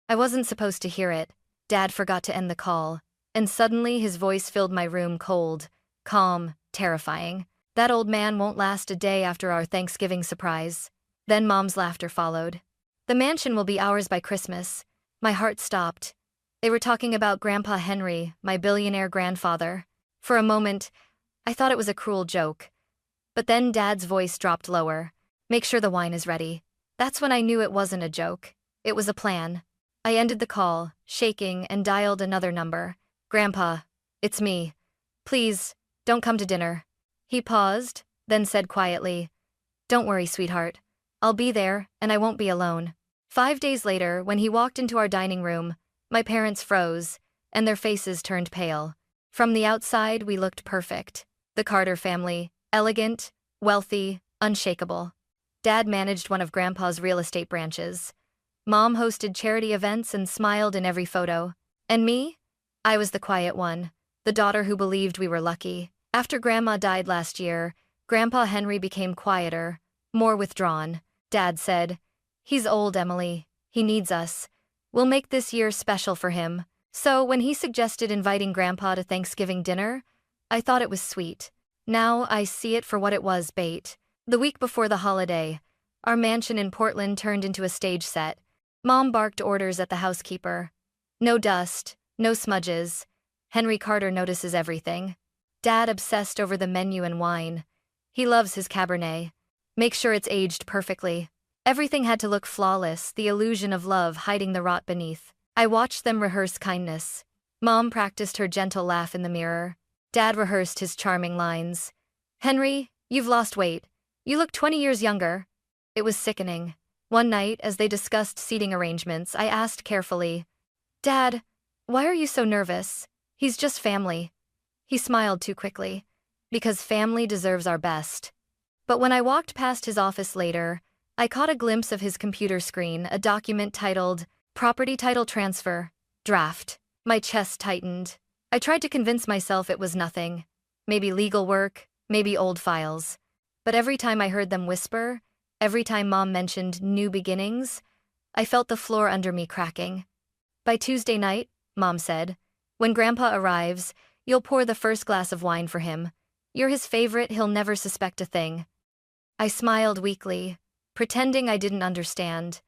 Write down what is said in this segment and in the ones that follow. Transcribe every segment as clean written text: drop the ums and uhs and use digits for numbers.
I wasn't supposed to hear it. Dad forgot to end the call, and suddenly his voice filled my room cold, calm, terrifying. That old man won't last a day after our Thanksgiving surprise. Then Mom's laughter followed. The mansion will be ours by Christmas. My heart stopped. They were talking about Grandpa Henry, my billionaire grandfather. For a moment, I thought it was a cruel joke. But then Dad's voice dropped lower. Make sure the wine is ready. That's when I knew it wasn't a joke. It was a plan. I ended the call, shaking, and dialed another number. Grandpa, it's me. Please, don't come to dinner. He paused, then said quietly, Don't worry, sweetheart. I'll be there, and I won't be alone. 5 days later, when he walked into our dining room, my parents froze, and their faces turned pale. From the outside, we looked perfect. The Carter family, elegant, wealthy, unshakable. Dad managed one of Grandpa's real estate branches. Mom hosted charity events and smiled in every photo. And me? I was the quiet one, the daughter who believed we were lucky. After Grandma died last year, Grandpa Henry became quieter, more withdrawn. Dad said, He's old, Emily. He needs us. We'll make this year special for him. So when he suggested inviting Grandpa to Thanksgiving dinner, I thought it was sweet. Now I see it for what it was, bait. The week before the holiday, our mansion in Portland turned into a stage set. Mom barked orders at the housekeeper. No dust, no smudges. Henry Carter notices everything. Dad obsessed over the menu and wine. He loves his Cabernet. Make sure it's aged perfectly. Everything had to look flawless, the illusion of love hiding the rot beneath. I watched them rehearse kindness. Mom practiced her gentle laugh in the mirror. Dad rehearsed his charming lines. Henry, you've lost weight. You look 20 years younger. It was sickening. One night, as they discussed seating arrangements, I asked carefully, Dad, why are you so nervous? He's just family. He smiled too quickly. Because family deserves our best. But when I walked past his office later, I caught a glimpse of his computer screen, a document titled, Property Title Transfer, Draft. My chest tightened. I tried to convince myself it was nothing. Maybe legal work, maybe old files. But every time I heard them whisper, every time Mom mentioned new beginnings, I felt the floor under me cracking. By Tuesday night, Mom said, when Grandpa arrives, you'll pour the first glass of wine for him. You're his favorite, he'll never suspect a thing. I smiled weakly, pretending I didn't understand.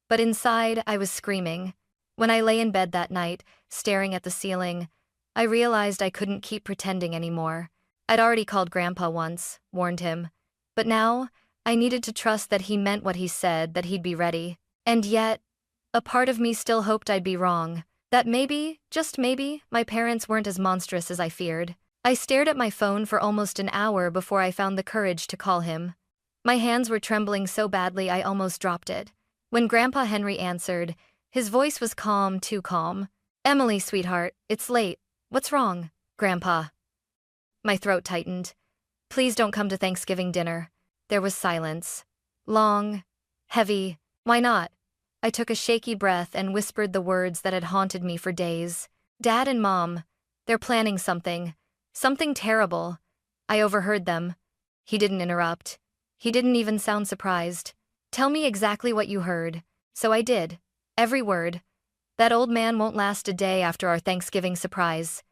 But inside, I was screaming. When I lay in bed that night, staring at the ceiling, I realized I couldn't keep pretending anymore. I'd already called Grandpa once, warned him. But now, I needed to trust that he meant what he said, that he'd be ready. And yet, a part of me still hoped I'd be wrong. That maybe, just maybe, my parents weren't as monstrous as I feared. I stared at my phone for almost an hour before I found the courage to call him. My hands were trembling so badly I almost dropped it. When Grandpa Henry answered, his voice was calm, too calm. Emily, sweetheart, it's late. What's wrong? Grandpa. My throat tightened. Please don't come to Thanksgiving dinner. There was silence. Long, heavy. Why not? I took a shaky breath and whispered the words that had haunted me for days. Dad and Mom, they're planning something. Something terrible. I overheard them. He didn't interrupt. He didn't even sound surprised. Tell me exactly what you heard. So I did. Every word. That old man won't last a day after our Thanksgiving surprise.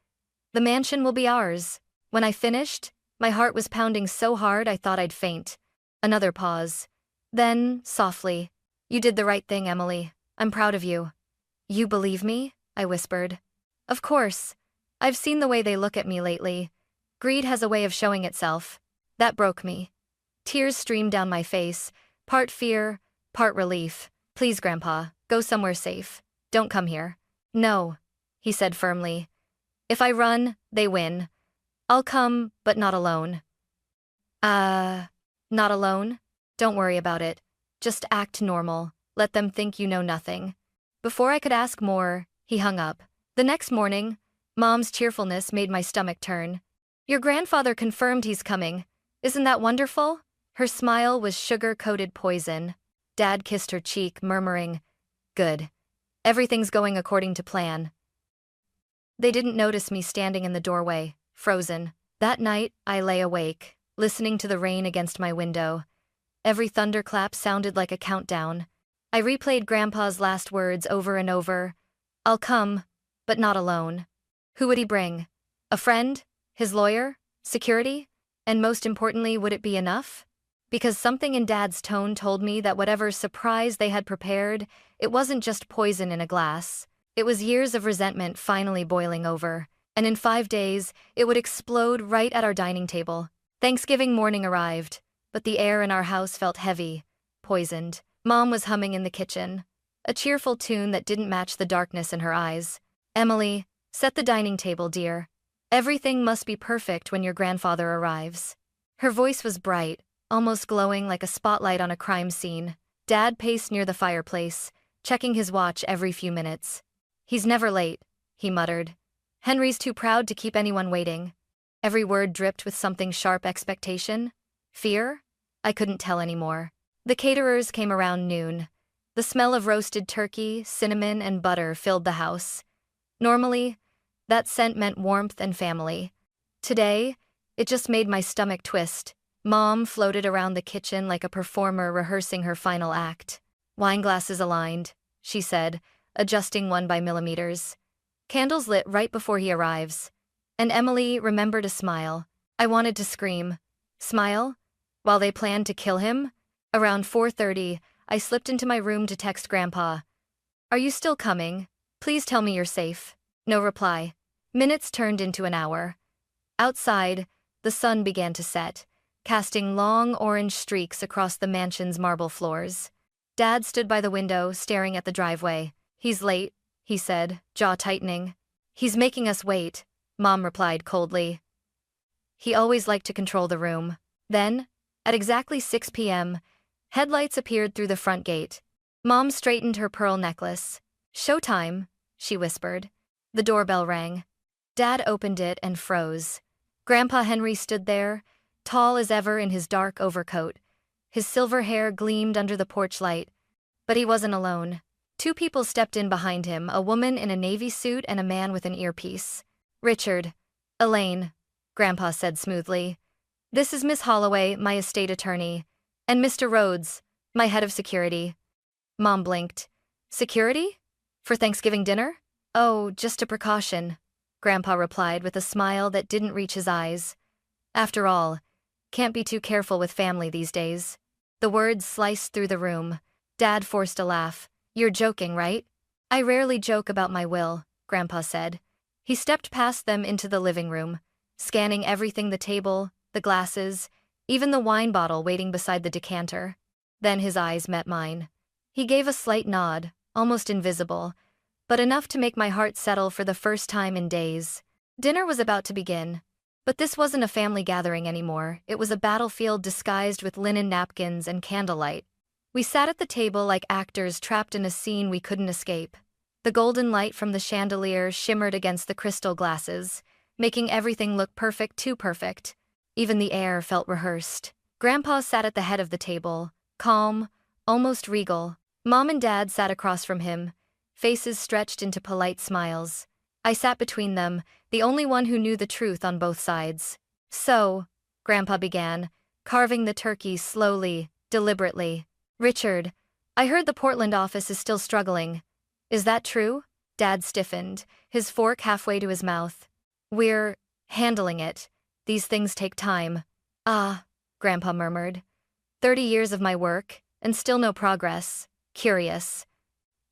The mansion will be ours. When I finished, my heart was pounding so hard I thought I'd faint. Another pause. Then, softly, You did the right thing, Emily. I'm proud of you. You believe me? I whispered. Of course. I've seen the way they look at me lately. Greed has a way of showing itself. That broke me. Tears streamed down my face, part fear, part relief. Please, Grandpa, go somewhere safe. Don't come here. No, he said firmly. If I run, they win. I'll come, but not alone. Not alone? Don't worry about it. Just act normal. Let them think you know nothing. Before I could ask more, he hung up. The next morning, Mom's cheerfulness made my stomach turn. Your grandfather confirmed he's coming. Isn't that wonderful? Her smile was sugar-coated poison. Dad kissed her cheek, murmuring, Good. Everything's going according to plan. They didn't notice me standing in the doorway, frozen. That night, I lay awake, listening to the rain against my window. Every thunderclap sounded like a countdown. I replayed Grandpa's last words over and over. I'll come, but not alone. Who would he bring? A friend? His lawyer? Security? And most importantly, would it be enough? Because something in Dad's tone told me that whatever surprise they had prepared, it wasn't just poison in a glass. It was years of resentment finally boiling over, and in 5 days, it would explode right at our dining table. Thanksgiving morning arrived, but the air in our house felt heavy, poisoned. Mom was humming in the kitchen, a cheerful tune that didn't match the darkness in her eyes. Emily, set the dining table, dear. Everything must be perfect when your grandfather arrives. Her voice was bright, almost glowing like a spotlight on a crime scene. Dad paced near the fireplace, checking his watch every few minutes. He's never late, he muttered. Henry's too proud to keep anyone waiting. Every word dripped with something sharp expectation. Fear? I couldn't tell anymore. The caterers came around noon. The smell of roasted turkey, cinnamon, and butter filled the house. Normally, that scent meant warmth and family. Today, it just made my stomach twist. Mom floated around the kitchen like a performer rehearsing her final act. Wine glasses aligned, she said, adjusting one by millimeters. Candles lit right before he arrives. And Emily remembered a smile. I wanted to scream. Smile? While they planned to kill him? Around 4:30, I slipped into my room to text Grandpa. Are you still coming? Please tell me you're safe. No reply. Minutes turned into an hour. Outside, the sun began to set, casting long orange streaks across the mansion's marble floors. Dad stood by the window, staring at the driveway. He's late, he said, jaw tightening. He's making us wait, Mom replied coldly. He always liked to control the room. Then, at exactly 6 p.m., headlights appeared through the front gate. Mom straightened her pearl necklace. Showtime, she whispered. The doorbell rang. Dad opened it and froze. Grandpa Henry stood there, tall as ever in his dark overcoat. His silver hair gleamed under the porch light. But he wasn't alone. 2 people stepped in behind him, a woman in a navy suit and a man with an earpiece. Richard. Elaine, Grandpa said smoothly. This is Miss Holloway, my estate attorney. And Mr. Rhodes, my head of security. Mom blinked. Security? For Thanksgiving dinner? Oh, just a precaution, Grandpa replied with a smile that didn't reach his eyes. After all, can't be too careful with family these days. The words sliced through the room. Dad forced a laugh. You're joking, right? I rarely joke about my will, Grandpa said. He stepped past them into the living room, scanning everything: the table, the glasses, even the wine bottle waiting beside the decanter. Then his eyes met mine. He gave a slight nod, almost invisible, but enough to make my heart settle for the first time in days. Dinner was about to begin. But this wasn't a family gathering anymore. It was a battlefield disguised with linen napkins and candlelight. We sat at the table like actors trapped in a scene we couldn't escape. The golden light from the chandelier shimmered against the crystal glasses, making everything look perfect, too perfect. Even the air felt rehearsed. Grandpa sat at the head of the table, calm, almost regal. Mom and Dad sat across from him, faces stretched into polite smiles. I sat between them, the only one who knew the truth on both sides. So, Grandpa began, carving the turkey slowly, deliberately. Richard, I heard the Portland office is still struggling. Is that true? Dad stiffened, his fork halfway to his mouth. We're handling it. These things take time. Ah, Grandpa murmured. 30 years of my work, and still no progress. Curious.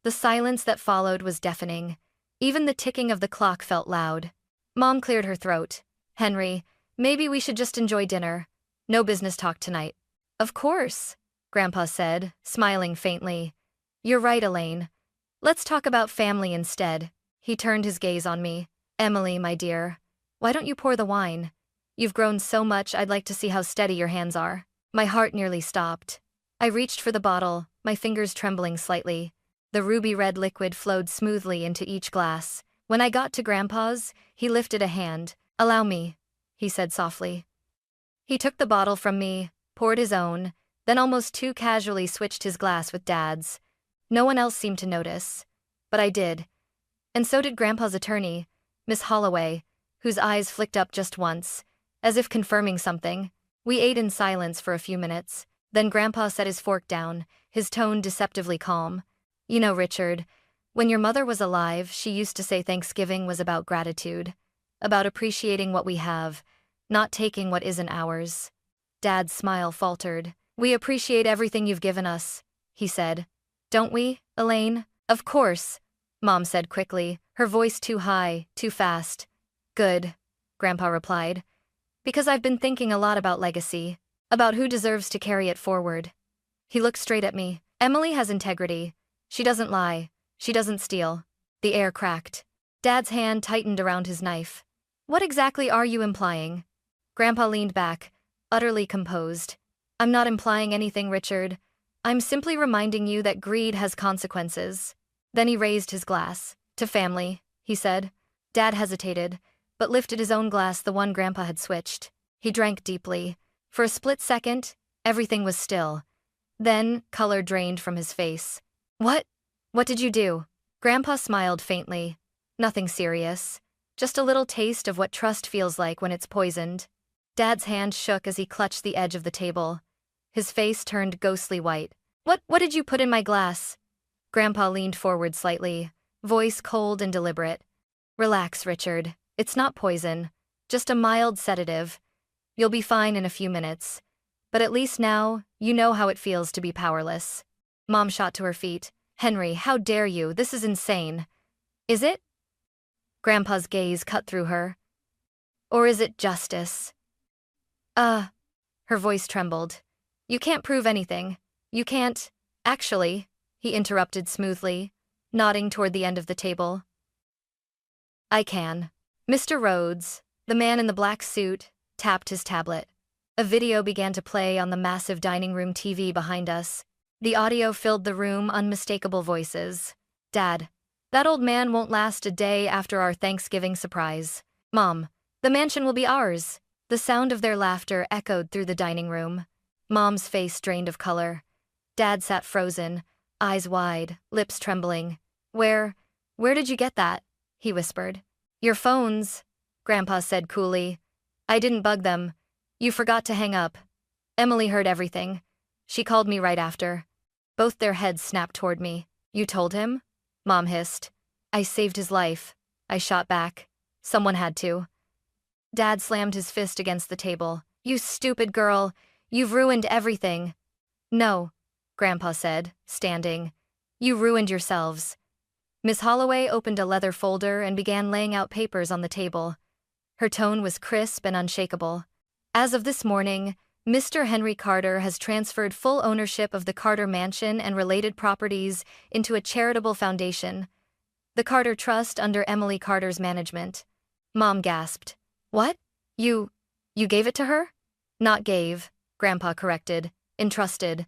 The silence that followed was deafening. Even the ticking of the clock felt loud. Mom cleared her throat. Henry, maybe we should just enjoy dinner. No business talk tonight. Of course, Grandpa said, smiling faintly. You're right, Elaine. Let's talk about family instead. He turned his gaze on me. Emily, my dear, why don't you pour the wine? You've grown so much, I'd like to see how steady your hands are. My heart nearly stopped. I reached for the bottle, my fingers trembling slightly. The ruby-red liquid flowed smoothly into each glass. When I got to Grandpa's, he lifted a hand. Allow me, he said softly. He took the bottle from me, poured his own, then almost too casually switched his glass with Dad's. No one else seemed to notice. But I did. And so did Grandpa's attorney, Miss Holloway, whose eyes flicked up just once, as if confirming something. We ate in silence for a few minutes. Then Grandpa set his fork down, his tone deceptively calm. You know, Richard, when your mother was alive, she used to say Thanksgiving was about gratitude, about appreciating what we have, not taking what isn't ours. Dad's smile faltered. We appreciate everything you've given us, he said. Don't we, Elaine? Of course, Mom said quickly, her voice too high, too fast. Good, Grandpa replied. Because I've been thinking a lot about legacy, about who deserves to carry it forward. He looked straight at me. Emily has integrity. She doesn't lie. She doesn't steal. The air cracked. Dad's hand tightened around his knife. What exactly are you implying? Grandpa leaned back, utterly composed. I'm not implying anything, Richard. I'm simply reminding you that greed has consequences. Then he raised his glass. To family, he said. Dad hesitated, but lifted his own glass, the one Grandpa had switched. He drank deeply. For a split second, everything was still. Then, color drained from his face. What? What did you do? Grandpa smiled faintly. Nothing serious. Just a little taste of what trust feels like when it's poisoned. Dad's hand shook as he clutched the edge of the table. His face turned ghostly white. What did you put in my glass? Grandpa leaned forward slightly, voice cold and deliberate. Relax, Richard. It's not poison. Just a mild sedative. You'll be fine in a few minutes. But at least now, you know how it feels to be powerless. Mom shot to her feet. Henry, how dare you? This is insane. Is it? Grandpa's gaze cut through her. Or is it justice? Her voice trembled. You can't prove anything. You can't. Actually, he interrupted smoothly, nodding toward the end of the table. I can. Mr. Rhodes, the man in the black suit, tapped his tablet. A video began to play on the massive dining room TV behind us. The audio filled the room, unmistakable voices. Dad, that old man won't last a day after our Thanksgiving surprise. Mom, the mansion will be ours. The sound of their laughter echoed through the dining room. Mom's face drained of color. Dad sat frozen, eyes wide, lips trembling. Where did you get that? He whispered. Your phones, Grandpa said coolly. I didn't bug them. You forgot to hang up. Emily heard everything. She called me right after. Both their heads snapped toward me. You told him? Mom hissed. I saved his life. I shot back. Someone had to. Dad slammed his fist against the table. You stupid girl. You've ruined everything. No, Grandpa said, standing. You ruined yourselves. Miss Holloway opened a leather folder and began laying out papers on the table. Her tone was crisp and unshakable. As of this morning, Mr. Henry Carter has transferred full ownership of the Carter Mansion and related properties into a charitable foundation, the Carter Trust, under Emily Carter's management. Mom gasped. What? You gave it to her? Not gave, Grandpa corrected. Entrusted.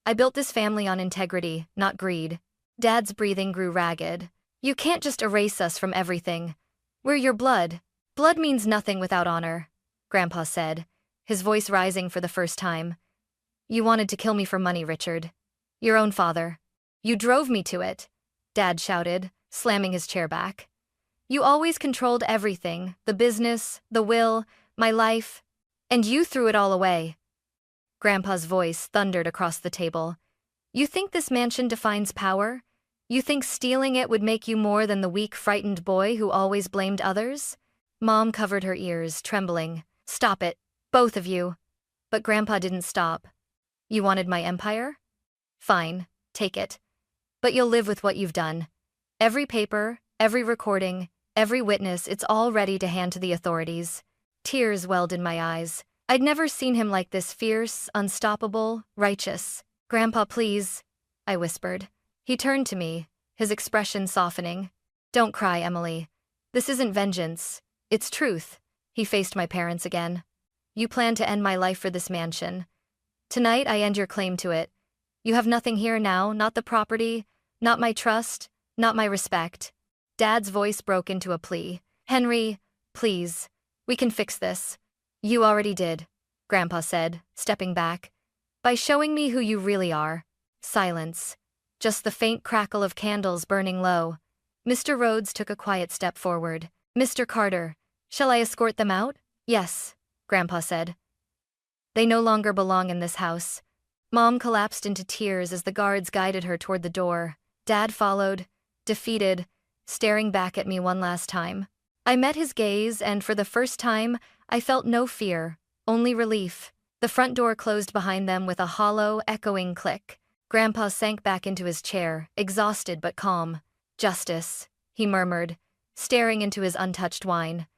I built this family on integrity, not greed. Dad's breathing grew ragged. You can't just erase us from everything. We're your blood. Blood means nothing without honor, Grandpa said, his voice rising for the first time. You wanted to kill me for money, Richard. Your own father. You drove me to it, Dad shouted, slamming his chair back. You always controlled everything, the business, the will, my life, and you threw it all away. Grandpa's voice thundered across the table. You think this mansion defines power? You think stealing it would make you more than the weak, frightened boy who always blamed others? Mom covered her ears, trembling. Stop it, both of you. But Grandpa didn't stop. You wanted my empire? Fine, take it. But you'll live with what you've done. Every paper, every recording, every witness, it's all ready to hand to the authorities. Tears welled in my eyes. I'd never seen him like this, fierce, unstoppable, righteous. Grandpa, please, I whispered. He turned to me, his expression softening. Don't cry, Emily. This isn't vengeance. It's truth. He faced my parents again. You plan to end my life for this mansion. Tonight I end your claim to it. You have nothing here now, not the property, not my trust, not my respect. Dad's voice broke into a plea. Henry, please. We can fix this. You already did, Grandpa said, stepping back. By showing me who you really are. Silence. Just the faint crackle of candles burning low. Mr. Rhodes took a quiet step forward. Mr. Carter, shall I escort them out? Yes, Grandpa said. They no longer belong in this house. Mom collapsed into tears as the guards guided her toward the door. Dad followed, defeated, staring back at me one last time. I met his gaze, and for the first time, I felt no fear, only relief. The front door closed behind them with a hollow, echoing click. Grandpa sank back into his chair, exhausted but calm. "Justice," he murmured, staring into his untouched wine.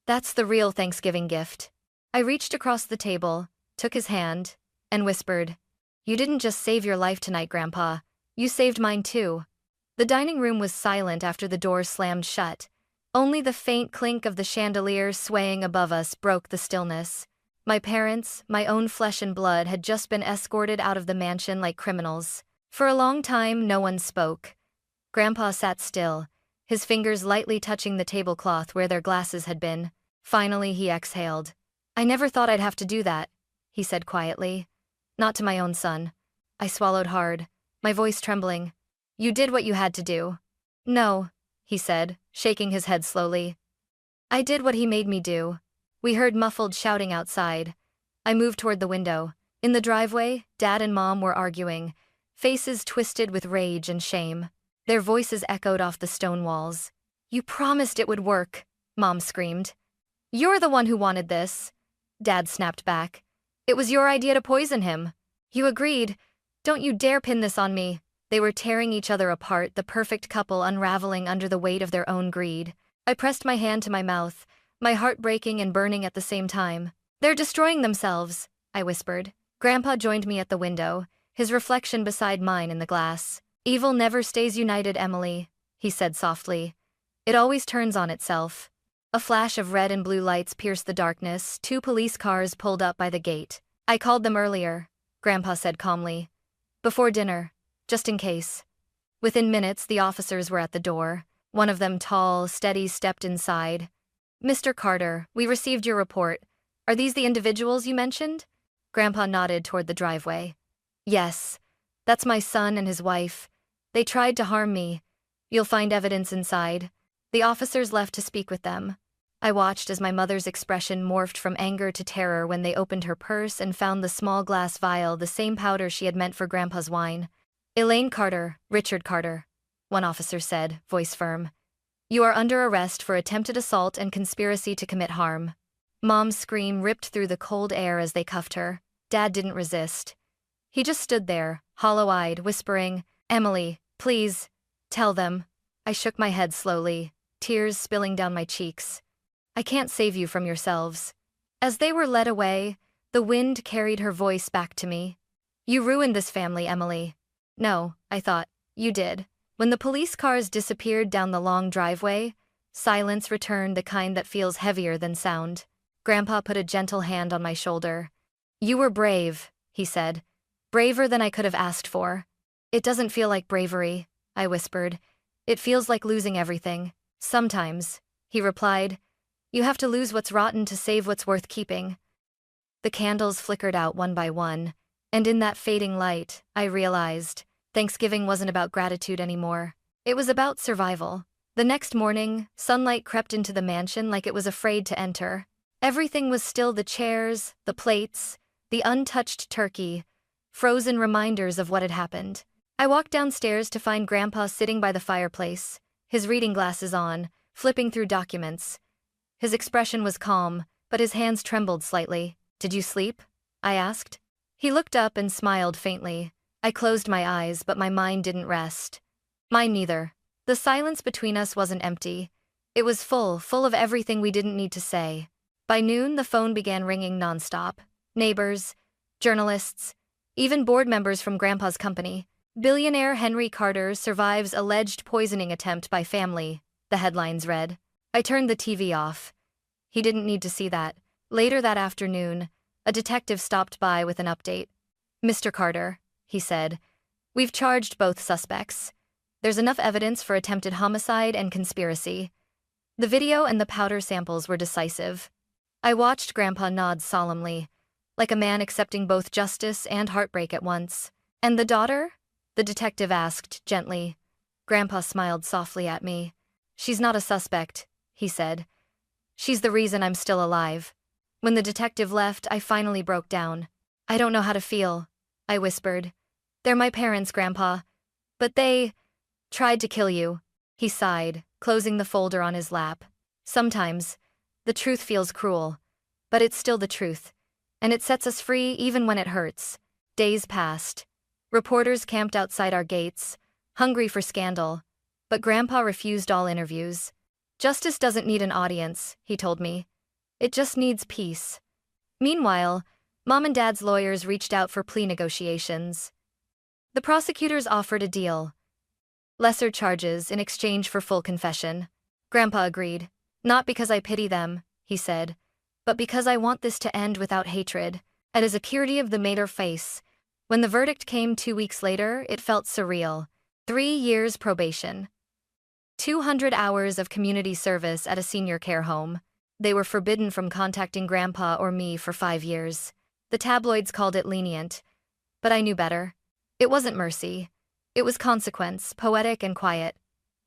"That's the real Thanksgiving gift." I reached across the table, took his hand, and whispered, "You didn't just save your life tonight, Grandpa. You saved mine too." The dining room was silent after the door slammed shut. Only the faint clink of the chandelier swaying above us broke the stillness. My parents, my own flesh and blood, had just been escorted out of the mansion like criminals. For a long time, no one spoke. Grandpa sat still, his fingers lightly touching the tablecloth where their glasses had been. Finally, he exhaled. "I never thought I'd have to do that," he said quietly. "Not to my own son." I swallowed hard, my voice trembling. "You did what you had to do." "No," he said, shaking his head slowly. "I did what he made me do." We heard muffled shouting outside. I moved toward the window. In the driveway, Dad and Mom were arguing, faces twisted with rage and shame. Their voices echoed off the stone walls. "You promised it would work," Mom screamed. "You're the one who wanted this," Dad snapped back. "It was your idea to poison him. You agreed. Don't you dare pin this on me." They were tearing each other apart, the perfect couple unraveling under the weight of their own greed. I pressed my hand to my mouth, my heart breaking and burning at the same time. "They're destroying themselves," I whispered. Grandpa joined me at the window, his reflection beside mine in the glass. "Evil never stays united, Emily," he said softly. "It always turns on itself." A flash of red and blue lights pierced the darkness. 2 police cars pulled up by the gate. "I called them earlier," Grandpa said calmly. "Before dinner, just in case." Within minutes, the officers were at the door. One of them, tall, steady, stepped inside. "Mr. Carter, we received your report. Are these the individuals you mentioned?" Grandpa nodded toward the driveway. "Yes, that's my son and his wife. They tried to harm me. You'll find evidence inside." The officers left to speak with them. I watched as my mother's expression morphed from anger to terror when they opened her purse and found the small glass vial, the same powder she had meant for Grandpa's wine. "Elaine Carter, Richard Carter," one officer said, voice firm. "You are under arrest for attempted assault and conspiracy to commit harm." Mom's scream ripped through the cold air as they cuffed her. Dad didn't resist. He just stood there, hollow-eyed, whispering, "Emily, please, tell them." I shook my head slowly, tears spilling down my cheeks. "I can't save you from yourselves." As they were led away, the wind carried her voice back to me. "You ruined this family, Emily." "No," I thought, "you did." When the police cars disappeared down the long driveway, silence returned, the kind that feels heavier than sound. Grandpa put a gentle hand on my shoulder. "You were brave," he said. "Braver than I could have asked for." "It doesn't feel like bravery," I whispered. "It feels like losing everything." "Sometimes," he replied. "You have to lose what's rotten to save what's worth keeping." The candles flickered out one by one, and in that fading light, I realized Thanksgiving wasn't about gratitude anymore. It was about survival. The next morning, sunlight crept into the mansion like it was afraid to enter. Everything was still: the chairs, the plates, the untouched turkey, frozen reminders of what had happened. I walked downstairs to find Grandpa sitting by the fireplace, his reading glasses on, flipping through documents. His expression was calm, but his hands trembled slightly. "Did you sleep?" I asked. He looked up and smiled faintly. I closed my eyes, but my mind didn't rest. Mine neither. The silence between us wasn't empty. It was full of everything we didn't need to say. By noon, the phone began ringing nonstop. Neighbors, journalists, even board members from Grandpa's company. "Billionaire Henry Carter survives alleged poisoning attempt by family," the headlines read. I turned the TV off. He didn't need to see that. Later that afternoon, a detective stopped by with an update. "Mr. Carter," he said, "we've charged both suspects. There's enough evidence for attempted homicide and conspiracy." The video and the powder samples were decisive. I watched Grandpa nod solemnly, like a man accepting both justice and heartbreak at once. "And the daughter?" the detective asked gently. Grandpa smiled softly at me. "She's not a suspect," he said. "She's the reason I'm still alive." When the detective left, I finally broke down. "I don't know how to feel," I whispered. They're my parents, Grandpa. But they tried to kill you. He sighed, closing the folder on his lap. Sometimes, the truth feels cruel, but it's still the truth, and it sets us free even when it hurts. Days passed. Reporters camped outside our gates, hungry for scandal, but Grandpa refused all interviews. Justice doesn't need an audience, he told me. It just needs peace. Meanwhile, Mom and Dad's lawyers reached out for plea negotiations. The prosecutors offered a deal. Lesser charges in exchange for full confession. Grandpa agreed. Not because I pity them, he said, but because I want this to end without hatred. At his acuity of the mater face. When the verdict came 2 weeks later, it felt surreal. 3 years probation. 200 hours of community service at a senior care home. They were forbidden from contacting Grandpa or me for 5 years. The tabloids called it lenient, but I knew better. It wasn't mercy. It was consequence, poetic and quiet.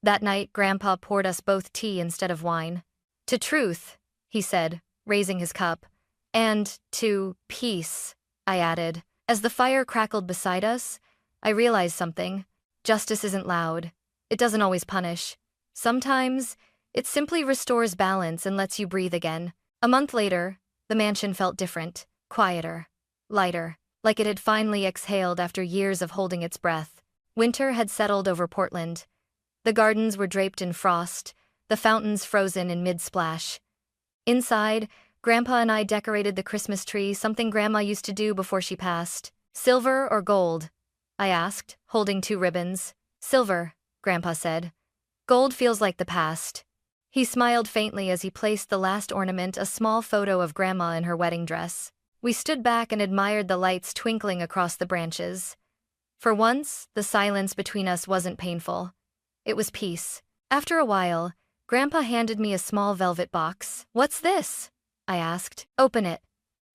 That night, Grandpa poured us both tea instead of wine. To truth, he said, raising his cup. And to peace, I added. As the fire crackled beside us, I realized something. Justice isn't loud. It doesn't always punish. Sometimes, it simply restores balance and lets you breathe again. A month later, the mansion felt different, quieter, lighter, like it had finally exhaled after years of holding its breath. Winter had settled over Portland. The gardens were draped in frost, the fountains frozen in mid-splash. Inside, Grandpa and I decorated the Christmas tree, something Grandma used to do before she passed. Silver or gold? I asked, holding 2 ribbons. Silver, Grandpa said. Gold feels like the past. He smiled faintly as he placed the last ornament, a small photo of Grandma in her wedding dress. We stood back and admired the lights twinkling across the branches. For once, the silence between us wasn't painful. It was peace. After a while, Grandpa handed me a small velvet box. What's this? I asked. Open it.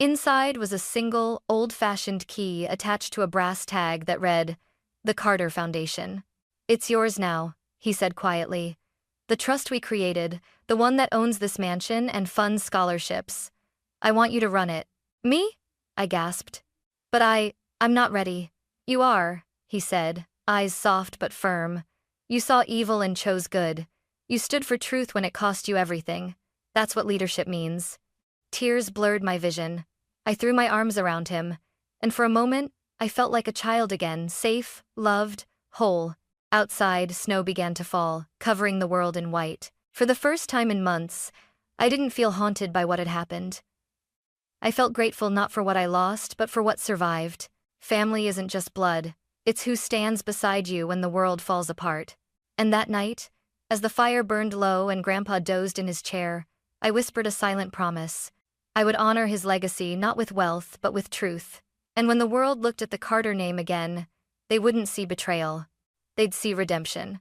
Inside was a single, old-fashioned key attached to a brass tag that read, "The Carter Foundation." It's yours now, he said quietly. The trust we created, the one that owns this mansion and funds scholarships. I want you to run it. Me? I gasped. But I'm not ready. You are, he said, eyes soft but firm. You saw evil and chose good. You stood for truth when it cost you everything. That's what leadership means. Tears blurred my vision. I threw my arms around him, and for a moment, I felt like a child again, safe, loved, whole. Outside, snow began to fall, covering the world in white. For the first time in months, I didn't feel haunted by what had happened. I felt grateful not for what I lost, but for what survived. Family isn't just blood. It's who stands beside you when the world falls apart. And that night, as the fire burned low and Grandpa dozed in his chair, I whispered a silent promise. I would honor his legacy not with wealth, but with truth. And when the world looked at the Carter name again, they wouldn't see betrayal. They'd see redemption.